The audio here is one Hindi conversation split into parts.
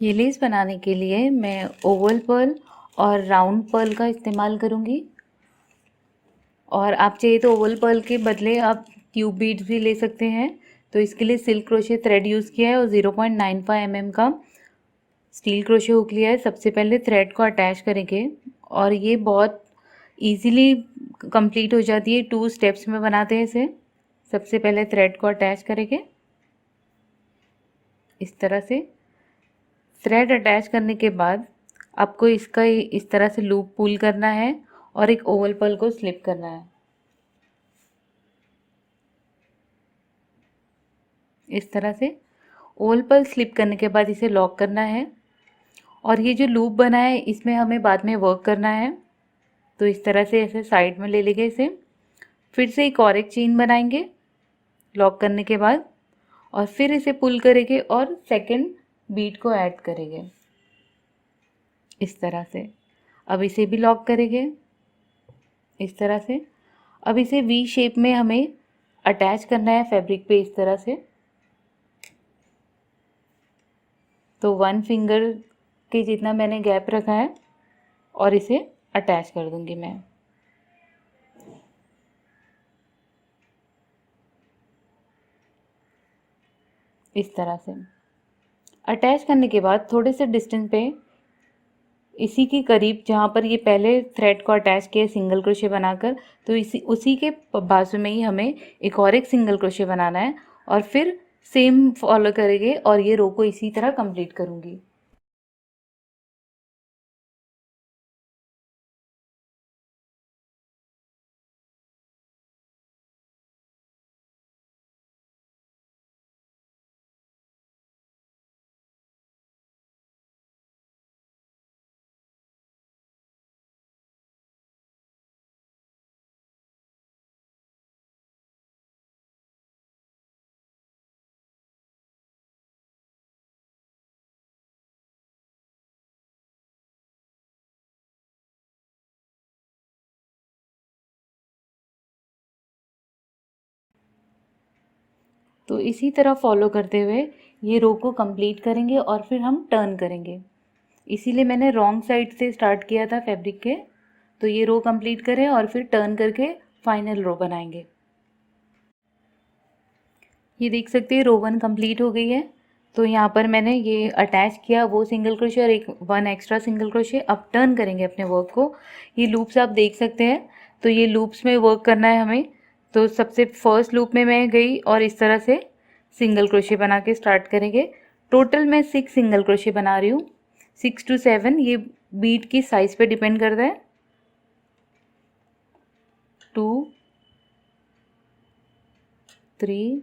ये लेस बनाने के लिए मैं ओवल पर्ल और राउंड पर्ल का इस्तेमाल करूँगी। और आप चाहिए तो ओवल पर्ल के बदले आप ट्यूब बीड्स भी ले सकते हैं। तो इसके लिए सिल्क क्रोशे थ्रेड यूज़ किया है और 0.95 mm का स्टील क्रोशे हुक लिया है। सबसे पहले थ्रेड को अटैच करेंगे और ये बहुत इजीली कंप्लीट हो जाती है। 2 स्टेप्स में बनाते हैं इसे। सबसे पहले थ्रेड को अटैच करेंगे इस तरह से। थ्रेड अटैच करने के बाद आपको इसका इस तरह से लूप पुल करना है और एक ओवल पर्ल को स्लिप करना है इस तरह से। ओवल पर्ल स्लिप करने के बाद इसे लॉक करना है और ये जो लूप बना है इसमें हमें बाद में वर्क करना है। तो इस तरह से ऐसे साइड में ले लेंगे इसे। फिर से एक चेन बनाएंगे लॉक करने के बाद और फिर इसे पुल करेंगे और सेकंड बीट को ऐड करेंगे इस तरह से। अब इसे भी लॉक करेंगे इस तरह से। अब इसे वी शेप में हमें अटैच करना है फैब्रिक पे इस तरह से। तो 1 फिंगर के जितना मैंने गैप रखा है और इसे अटैच कर दूंगी मैं इस तरह से। अटैच करने के बाद थोड़े से डिस्टेंस पे इसी के करीब जहाँ पर ये पहले थ्रेड को अटैच किया सिंगल क्रोशे बनाकर, तो इसी उसी के बाजू में ही हमें एक सिंगल क्रोशे बनाना है और फिर सेम फॉलो करेंगे और ये रो को इसी तरह कंप्लीट करूँगी। तो इसी तरह फॉलो करते हुए ये रो को कंप्लीट करेंगे और फिर हम टर्न करेंगे। इसीलिए मैंने रॉन्ग साइड से स्टार्ट किया था फैब्रिक के। तो ये रो कंप्लीट करें और फिर टर्न करके फाइनल रो बनाएंगे। ये देख सकते हैं रो 1 कंप्लीट हो गई है। तो यहाँ पर मैंने ये अटैच किया वो सिंगल क्रोशे और एक 1 एक्स्ट्रा सिंगल क्रोशे। अब टर्न करेंगे अपने वर्क को। ये लूप्स आप देख सकते हैं। तो ये लूप्स में वर्क करना है हमें। तो सबसे फर्स्ट लूप में मैं गई और इस तरह से सिंगल क्रोशे बना के स्टार्ट करेंगे। टोटल मैं 6 सिंगल क्रोशे बना रही हूँ, 6 to 7। ये बीट की साइज़ पे डिपेंड करता है। 2 3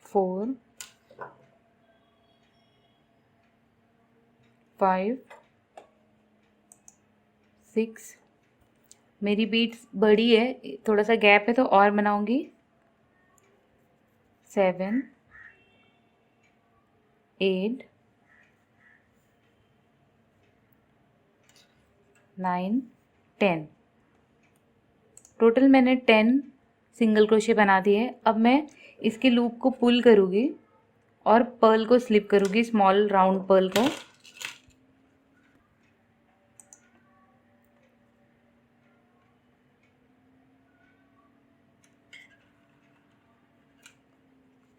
4 5 6। मेरी बीट्स बड़ी है, थोड़ा सा गैप है तो और बनाऊंगी। 7 8 9 10। टोटल मैंने 10 सिंगल क्रोशे बना दिए। अब मैं इसके लूप को पुल करूँगी और पर्ल को स्लिप करूँगी, स्मॉल राउंड पर्ल को।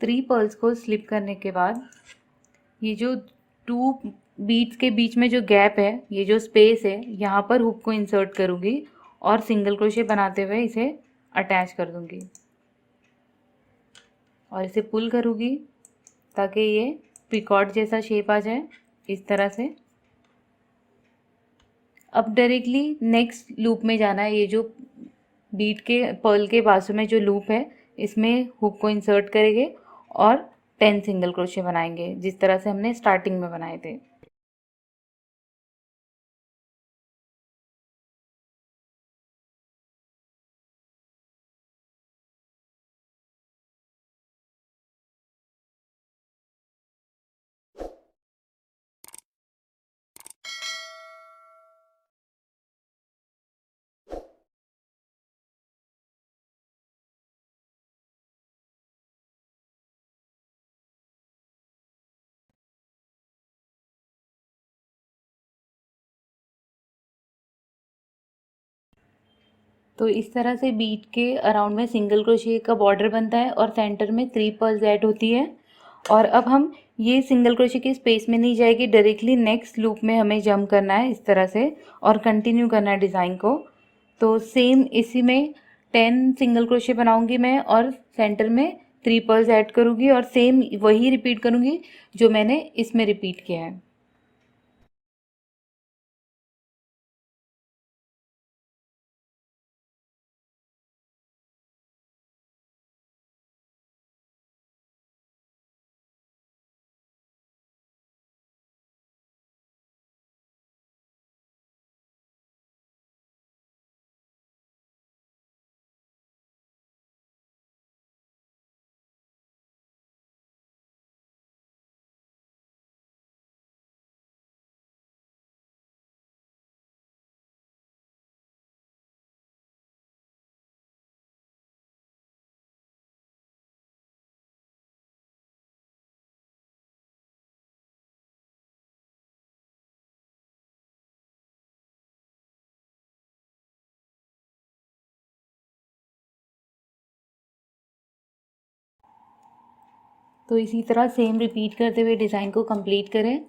थ्री पर्ल्स को स्लिप करने के बाद ये जो 2 बीट्स के बीच में जो गैप है, ये जो स्पेस है, यहाँ पर हुक को इंसर्ट करूँगी और सिंगल क्रोशे बनाते हुए इसे अटैच कर दूँगी और इसे पुल करूँगी ताकि ये पिकॉट जैसा शेप आ जाए इस तरह से। अब डायरेक्टली नेक्स्ट लूप में जाना है। ये जो बीट के पर्ल के बाजू में जो लूप है इसमें हुक को इंसर्ट करेंगे और 10 सिंगल क्रोशे बनाएंगे जिस तरह से हमने स्टार्टिंग में बनाए थे। तो इस तरह से बीट के अराउंड में सिंगल क्रोशिया का बॉर्डर बनता है और सेंटर में 3 पर्ल्स ऐड होती है। और अब हम ये सिंगल क्रोशिया के स्पेस में नहीं जाएगी, डायरेक्टली नेक्स्ट लूप में हमें जंप करना है इस तरह से और कंटिन्यू करना है डिज़ाइन को। तो सेम इसी में 10 सिंगल क्रोशिया बनाऊंगी मैं और सेंटर में 3 पर्ल्स ऐड करूंगी और सेम वही रिपीट करूंगी जो मैंने इसमें रिपीट किया है। तो इसी तरह सेम रिपीट करते हुए डिज़ाइन को कंप्लीट करें।